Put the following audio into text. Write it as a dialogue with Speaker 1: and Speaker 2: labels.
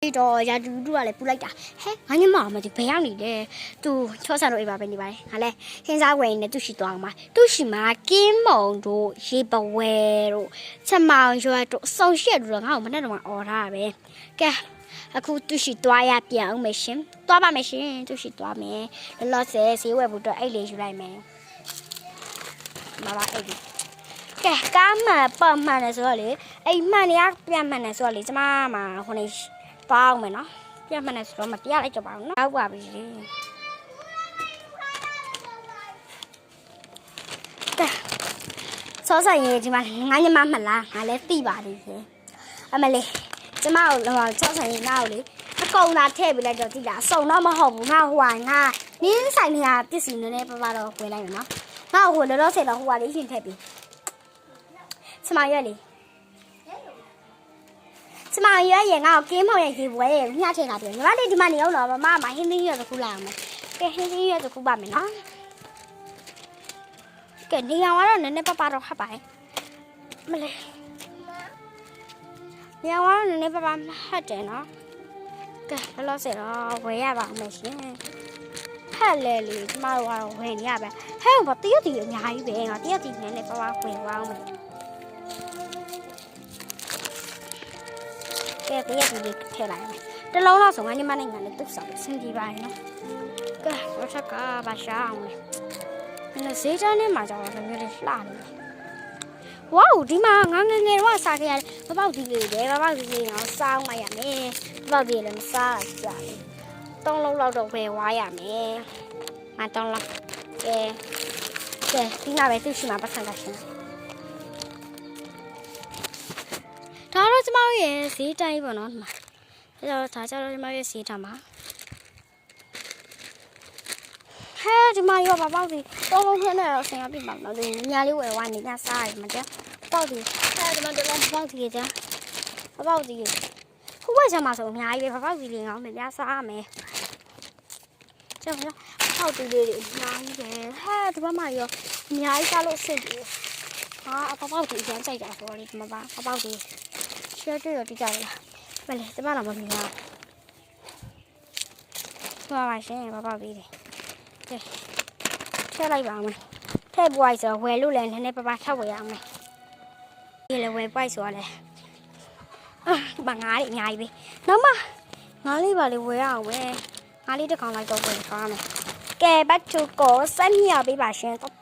Speaker 1: တော့ရာတူတူကလည်းပူလိုက်တာဟဲ့ငါညမမဒီဘယ်ရောက်နေလဲသူချောဆန်တို့အိမ်ပါပဲနေပါတယ်ငါလဲဟင်းစားဝယ်နေသူရှိသွားအောင်ပါသူရှိမှာကင်းမုံတို့ရေပဝဲတို့ချက်မောင်ရွက်တို့အဆောင်ရှက်တို့ငါ့ကိုမနဲ့တော့အော်ထားတာပဲကဲအခုသူရှိသွားရပြန်အောင်မရှင်သွားပါမယ်ရှင်သူရှိသွားမယ်လောလောဆယ်ဈေးဝယ်ဖို့တော့အဲ့လေးယူလိုက်မယ်မပါအဲ့ဒီကဲကားမှပတ်မှန်တယ်ဆိုတော့လေအိမ်မှန်နေရပြန်မှန်တယ်ဆိုတော့လေကျမမှာဟိုနေပေါင်းမယ်နော်ပြန်မှန်တယ်ဆိုတော့မပြလိုက်ကြပါဘူးနော်ဟုတ်ပါပြီကဲစောဆိုင်ရေးဒီမှာငါညမမလားငါလည်းသိပါသေးတယ်အမလေးကျမကိုဟိုစောဆိုင်ရေးနားကိုလေအကုန်လာထည့်ပေးလိုက်တော့သိလားအစုံတော့မဟုတ်ဘူးငါဟိုဟာငါနင်းဆိုင်နေရပစ္စည်းနည်းနည်းပါတော့ဝင်လိုက်မယ်နော်ငါဟိုလောလောဆယ်တော့ဟိုဟာလေးရှင်ထည့်ပေးကျမရွက်လေကျမရွက်ရင်ငါ့ကိုကင်းမောင်ရဲ့ရေပွဲရဲ့ညှထည့်လာပြီညီမလေးဒီမှာနေအောင်တော့မမဟင်းသီးရွက်တစ်ခုလာအောင်မယ်ကဲဟင်းသီးရွက်တစ်ခုပါမယ်နော်ကဲနေအောင်ကတော့နည်းနည်းပပတော့ဟပ်ပါတယ်မလေးနေအောင်ကတော့နည်းနည်းပပဟတ်တယ်နော်ကဲလောလောဆယ်တော့ဝယ်ရပါမယ်ရှင်ဟဲ့လေလေကျမတို့ကတော့ဝယ်နေရပဲဟဲ့ဘာတရက်တီအများကြီးပဲငါတရက်တီနည်းနည်းပပဝယ်သွားအောင်မယ်ကဲတရက်တီလေးထည့်လိုက်မယ်တလုံးလောက်ဆိုငါညီမနဲ့ငါလည်းတုတ်ဆောင်ဆင်းပြေပါရင်နော်ကဲတော့ချက်ကဘာရှာအောင်လဲအဲ့ဈေးချမ်းနဲ့မှာကြောက်တော့မျိုးလေးလှနေတယ်ဝေါဒီမှာငါငယ်ငယ်တော့စားခဲ့ရတယ်မပေါက်ဒီလေးတယ်မပေါက်ဒီလေးတော့စားအောင်လိုက်ရမယ်မပေါက်ဒီလည်းမစားကြဘူးတုံးလုံးလောက်တော့ပဲဝါရမယ်မတုံးလောက်ကဲဒီကပဲသူ့ရှိမှာပတ်စံတာရှင်ဒါတော့ကျမတို့ရဲ့ဈေးတိုင်းပေါ့နော်ဒီမှာဒါကြတော့ကျမတို့ရဲ့ဈေးတိုင်းမှာဟဲ့ဒီမှာရောပေါက်ဒီတုံးလုံးထဲနဲ့တော့ဆင်ရပြီပါတော့ဒီညာလေးဝယ်ဝါနေညစားရမှာတဲ့ပေါက်ဒီဟဲ့ဒီမှာတော့ပေါက်ဒီကြပေါက်ဒီခုဝယ်ချင်မှာဆိုအများကြီးပဲပေါက်ဒီလေးငောင်းနေညစားရမယ်ကျောင်းပေါက်ဒီလေးတွေအများကြီးပဲဟဲ့ဒီဘက်မှာရောအများကြီးစားလို့အဆင်ပြေဟာပေါက်ဒီအကျန်းကြိုက်တာဆိုတော့ဒီမှာပါပေါက်ဒီရှယ်တွေ့ရတိကြလားမလဲကျမတော့မမြင်ပါဘူးပါပါရှင်ပေါက်ဒီတယ်ကဲထည့်လိုက်ပါမယ်ထည့်ပွိုက်ဆိုဝယ်လို့လည်းနည်းနည်းပါးပါးထပ်ဝယ်ရအောင်မယ်ဒီလည်းဝယ်ပွိုက်ဆိုရလဲဘာငါးလေးအများကြီးပဲနောက်မှငါးလေးပါလေဝယ်ရအောင်ပဲငါးလေးတစ်ကောင်လိုက်တော့ဝယ်ထားမယ်ကဲဘတ်ချူကိုစက်မြပေးပါရှင်တော့